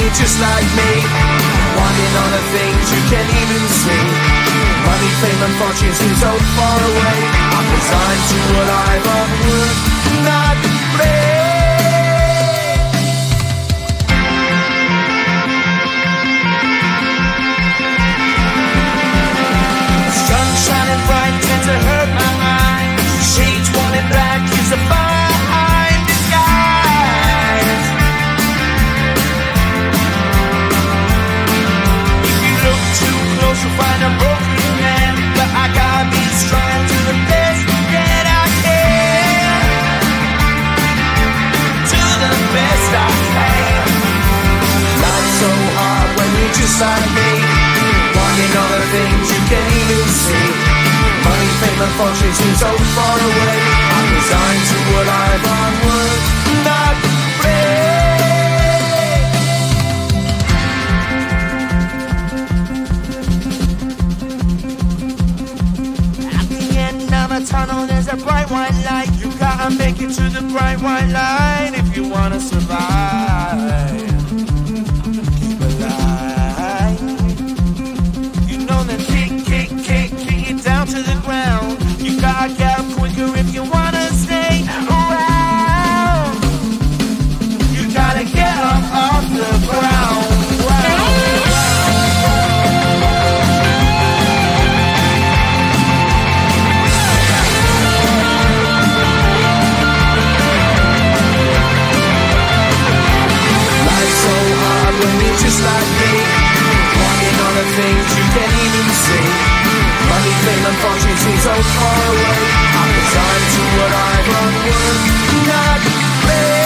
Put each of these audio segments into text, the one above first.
you're just like me, wanting all the things you can't even see. Money, fame and fortune seem so far away. I'm resigned to a life of work, not play. Sun shining bright tends to hurt my mind. Shades worn in black is a fine disguise. If you look too close you'll find a broken man, but I got me strong to the best that I can. To the best I can. Life's so hard when you're just like me, wanting all the things you can't even see. Money, fame and fortune seem so far away. I'm resigned to a life on work, not play. At the end of a tunnel there's a bright white light. You gotta make it to the bright white light if you wanna survive. Keep alive. You know that kick it down to the ground. You gotta get up quicker if you wanna stay around. You gotta get up off the ground. Life's so hard when you're just like me, wanting all the things you can't even see. Money, fame and fortune seem so far away. I'm resigned to what I've on work, not play.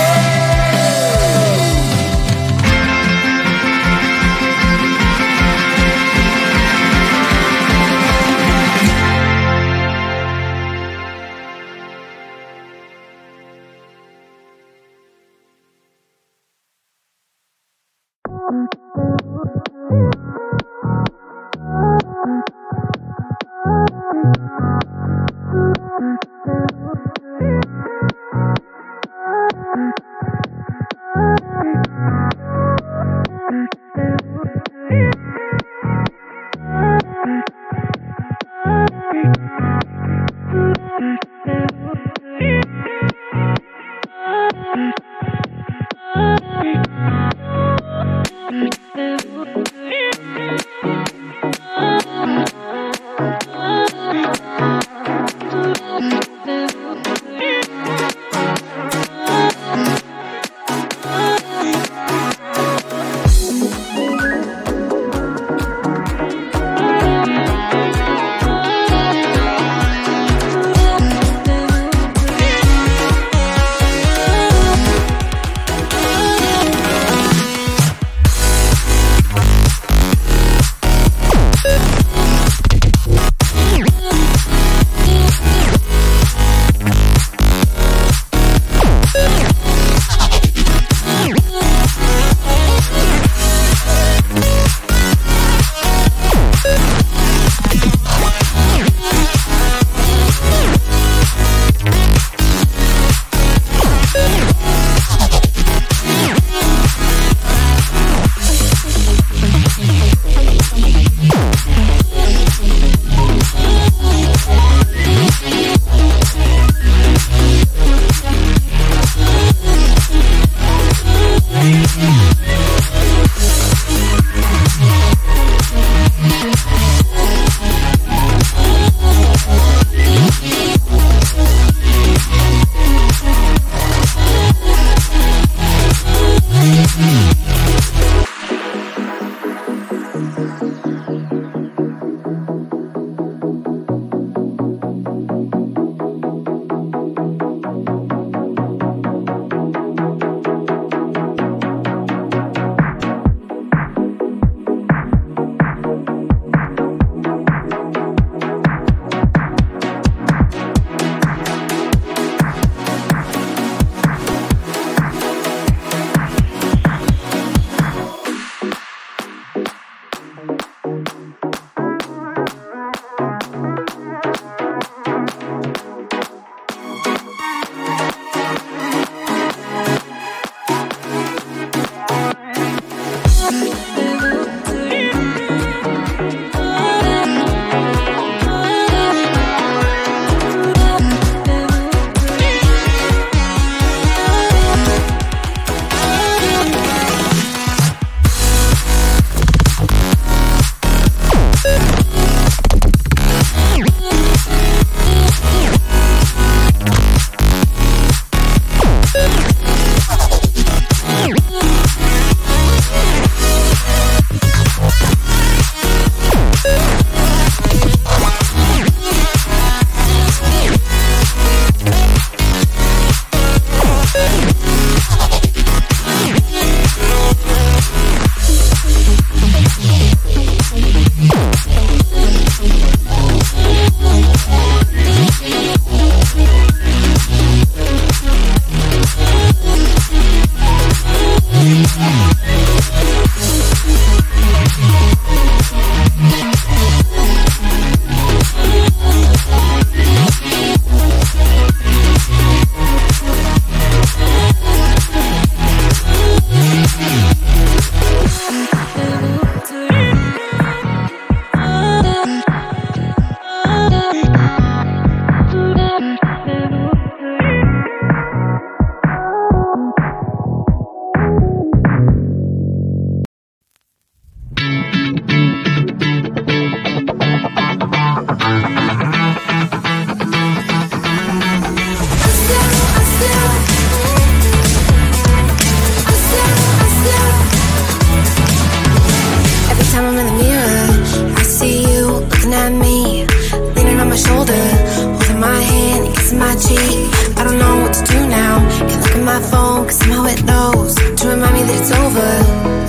phone, cause somehow it knows to remind me that it's over.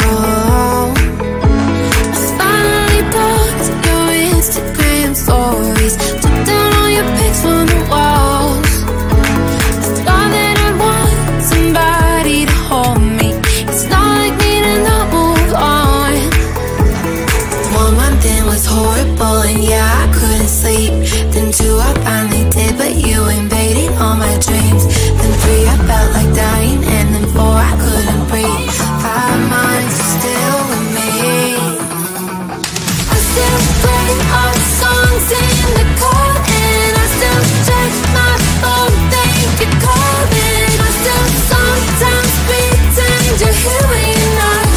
Oh, I finally blocked your Instagram stories, took down all your pics from the walls. I thought that I'd want somebody to hold me. It's not like me to not move on. 1 month in was horrible, and yeah, I couldn't sleep. Then 2, I finally did, but you invaded all my dreams. Then 3, I felt like dying, and then 4, I couldn't breathe. 5 months, you're still with me. I still play our songs in the car, and I still check my phone, think you're calling. I still sometimes pretend you're here when you're not.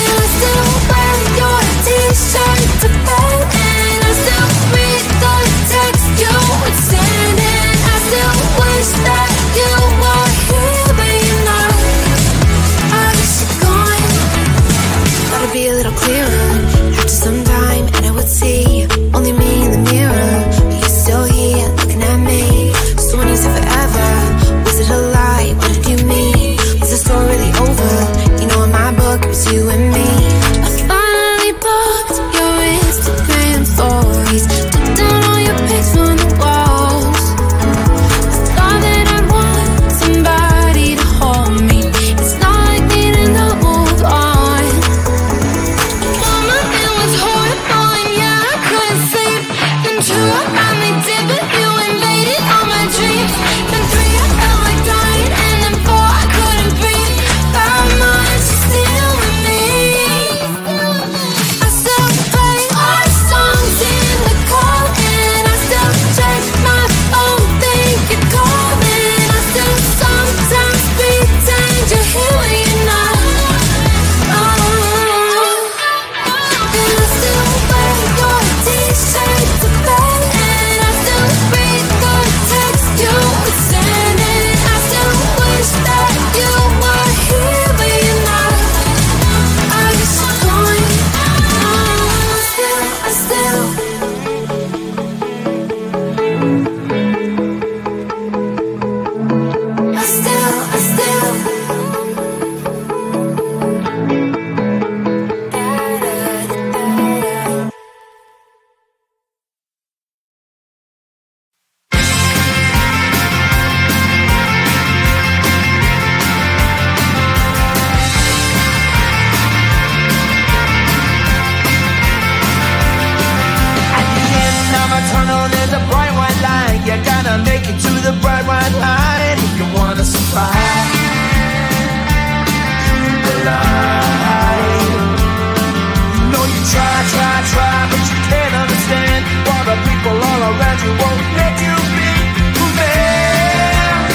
And I still wear your t-shirt to bed, and I still read the text you would send, and I still wish that you were here but you're not. I wish you're gone. Thought it'd be a little clearer after some time, and I would see only me in the mirror, but you're still here looking at me. So when you said forever, was it a lie? What did you mean? Was the story really over? You know, in my book it was you and me. I finally blocked your Instagram stories, took down all your pics from the walls. I thought that I'd want somebody to hold me. It's not like me to not move on. 1 month it was horrible, and yeah, I couldn't sleep. Then 2, I finally did, but you invaded all my dreams. Then 3, I felt like dying, and then 4, I couldn't breathe. 5 months, you're still with me. I still play our songs in the car, and I still check my phone, think you're calling. I still sometimes pretend you're here when you're not. And I still wear your t-shirt to bed, and I still read the text you would send, and I still wish that you were here but you're not. I wish you're gone. I still At the end of a tunnel, there's a bright white line. You gotta make it to the bright white line if you wanna survive. The line. No, you try, but you can't understand why the people all around you won't let you be who they are.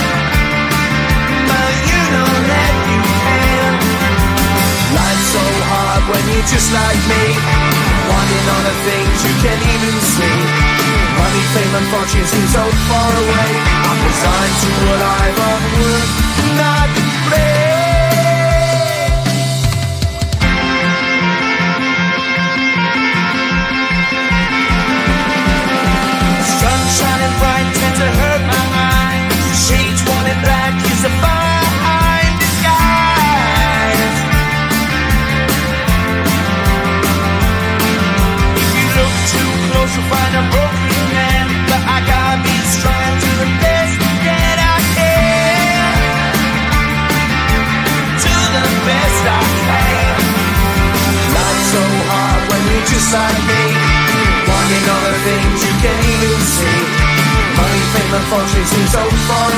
But you know that you can. Life's so hard when you're just like me, wanting all the things you can't even see. Money, fame, and fortune seem so far away. I'm resigned to a life of work, not play. Sun shining bright tends to hurt my mind. Shades worn in black is a fine disguise. If you look too close, you'll find a broken man. But I gotta be strong to the best that I can. To the best I can. Life's so hard when you're just like me, wanting all the things you can't even see. Money, fame, and fortune seem so far